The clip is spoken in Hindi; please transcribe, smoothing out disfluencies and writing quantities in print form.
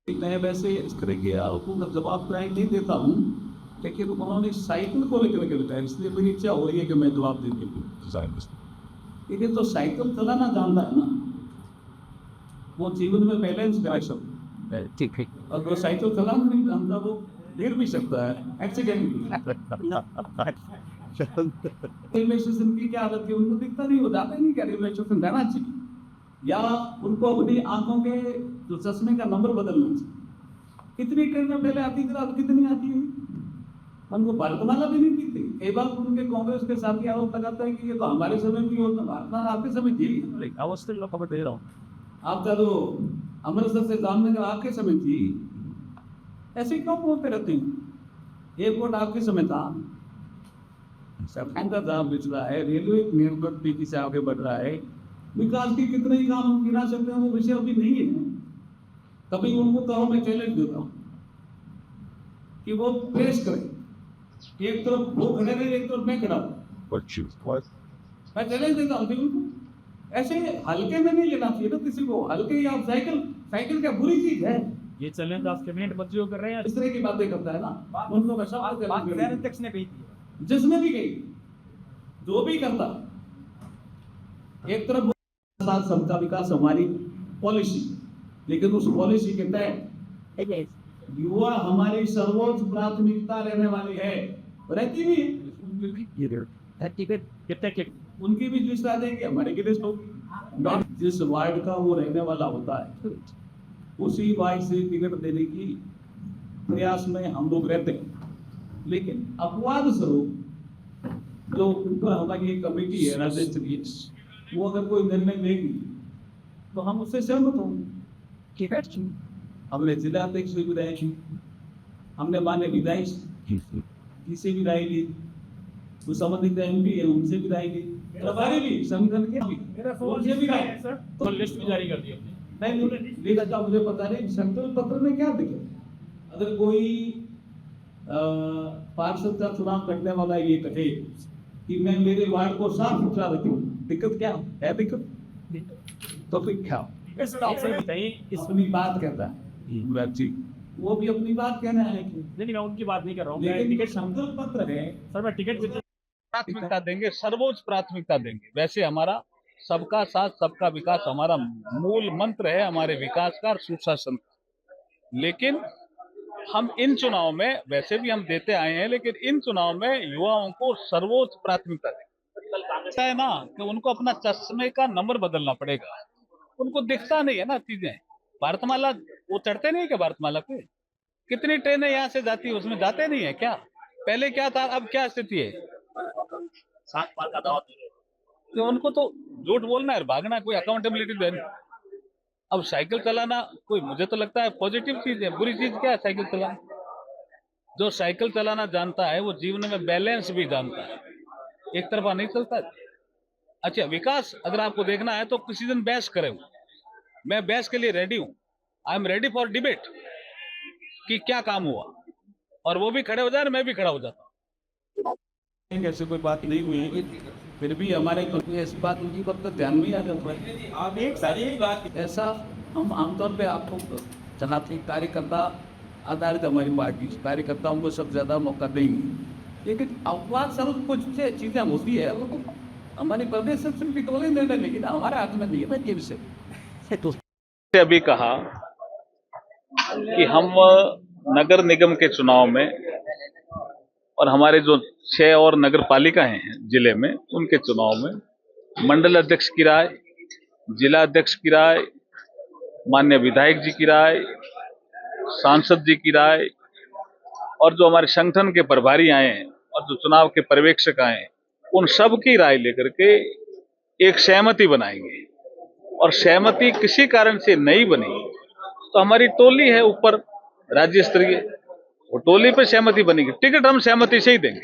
मैं वैसे इस तरह के आरोपों का जवाब प्राय नहीं देता हूँ, लेकिन उन्होंने साइकिल को लेकर के बताया, इसलिए मेरी इच्छा हो रही है कि मैं जवाब दे दूँ। लेकिन तो साइकिल चलाना जानता है ना, वो जीवन में बैलेंस कर सकता है। ठीक है। और वो साइकिल चलाना नहीं जानता, वो गिर भी सकता है, एक्सीडेंट रेलवे स्टेशन की क्या आदत है, उनको दिखता नहीं, हो जाता ही नहीं क्या रेलवे स्टेशन रहना चाहिए, या उनको अपनी आंखों के जो चश्मे का नंबर बदलना चाहिए। कितनी ट्रेनें पहले आती थी, अब कितनी आती है? उनको भारतमाला भी नहीं थी। कई बार उनके कांग्रेस के साथी आरोप लगाता है कि ये तो हमारे समय की होता, भारतमाला आपके समय थी, अवस्था खबर दे रहा हूँ। आपका तो अमृतसर से जामनगर आपके समय थी, ऐसे क्यों बोलते रहते हैं? एयरपोर्ट आपके समय था, सरकार का दाम बिच रहा है, रेलवे निरंतर तेजी से आगे बढ़ रहा है, विकास के कितने ही काम हम गिना सकते हैं, वो विषय अभी नहीं है। कभी उनको कहो, मैं चैलेंज देता हूँ कि वो पेश करें, एक तरफ वो खड़े रहे, एक तरफ मैं खड़ा हूँ, मैं चैलेंज देता हूँ उनको। ऐसे हल्के में नहीं लेना चाहिए ना किसी को, हल्के ही आप साइकिल साइकिल क्या बुरी चीज है? ये चैलेंज आप कैबिनेट मंत्रियों कर रहे हैं, इस तरह की बातें करता है ना, उनको मैं सवाल अध्यक्ष ने कही थी, जिसने भी कही, जो भी करता, एक तरफ साथ सबका विकास हमारी पॉलिसी, लेकिन उस पॉलिसी के तहत युवा हमारी सर्वोच्च प्राथमिकता रहने वाली है, रहती भी है। उनकी भी लिस्ट आ जाएगी, हमारी की लिस्ट होगी। जिस वार्ड का वो रहने वाला होता है, उसी वार्ड से टिकट देने की प्रयास में हम लोग रहते हैं। लेकिन अपवाद स्वरूप जो हमारी एक कमेटी है राज्य स्तरीय, वो अगर कोई निर्णय लेगी तो हम उससे सहमत होंगे। ठीक है, हमने जिला अध्यक्ष से भी राय की, हमने मान्य विधायक किसी भी राय ली, वो संबंधित एमपी है उनसे भी राय ली, प्रभारी भी संगठन के भी, उनसे भी राय सर, तो लिस्ट भी जारी कर दी हमने। नहीं लिखा था, मुझे पता नहीं संकल्प पत्र में क्या दिखे। अगर कोई पार्षद का चुनाव करने वाला ये कहे कि मैं मेरे वार्ड को साफ सुथरा रखूं, दिक्कत क्या है? दिक्कत तो फिर क्या बताइए, इसमें बात कहता है जी, वो भी अपनी बात कहना है कि नहीं, मैं उनकी बात नहीं कर रहा हूँ, लेकिन टिकट संकल्प पत्र है सर, मैं टिकट प्राथमिकता देंगे, सर्वोच्च प्राथमिकता देंगे। वैसे हमारा सबका साथ सबका विकास हमारा मूल मंत्र है, हमारे विकास का और सुशासन का। लेकिन हम इन चुनाव में वैसे भी हम देते आए हैं, लेकिन इन चुनाव में युवाओं को सर्वोच्च प्राथमिकता देंगे। है ना कि उनको अपना चश्मे का नंबर बदलना पड़ेगा, उनको दिखता नहीं है ना चीजें। भारतमाला वो चढ़ते नहीं क्या? भारतमाला पे कितनी ट्रेनें यहाँ से जाती है, उसमें जाते नहीं है क्या? पहले क्या था, अब क्या स्थिति है? 7 बार का दावा, तो उनको तो झूठ बोलना है, भागना, कोई अकाउंटेबिलिटी देनी। अब साइकिल चलाना कोई, मुझे तो लगता है पॉजिटिव चीज है, बुरी चीज क्या है साइकिल चलाना? जो साइकिल चलाना जानता है वो जीवन में बैलेंस भी जानता है, एक तरफा नहीं चलता है। अच्छा, विकास अगर आपको देखना है तो किसी दिन बहस करें, मैं बहस के लिए रेडी हूं, I am ready for debate कि क्या काम हुआ, और वो भी खड़े हो जाए, मैं भी खड़ा हो जाता हूं। ऐसे कोई बात नहीं हुई है, फिर भी हमारे इस बात उनकी बात का ध्यान में आ जाता है। आप एक सारी बात ऐसा हम आमतौर पे आपको चलाते कार्यकर्ता आधारित हमारी पार्टी कार्यकर्ताओं को सब ज्यादा मौका देंगे, लेकिन अपवाद स्वरूप कुछ चीजें होती है, हमारी प्रदेश से टोले निर्णय, लेकिन हमारे हाथ में नहीं है ये विषय। तो अभी कहा कि हम नगर निगम के चुनाव में और हमारे जो 6 और नगर पालिकाएं हैं जिले में, उनके चुनाव में मंडल अध्यक्ष की राय, जिला अध्यक्ष की राय, माननीय विधायक जी की राय, सांसद जी की राय, और जो हमारे संगठन के प्रभारी आए हैं और जो चुनाव के पर्यवेक्षक आए हैं, उन सब की राय लेकर के एक सहमति बनाएंगे। और सहमति किसी कारण से नहीं बनी तो हमारी टोली है ऊपर राज्य स्तरीय, वो टोली पे सहमति बनेगी, टिकट हम सहमति से ही देंगे।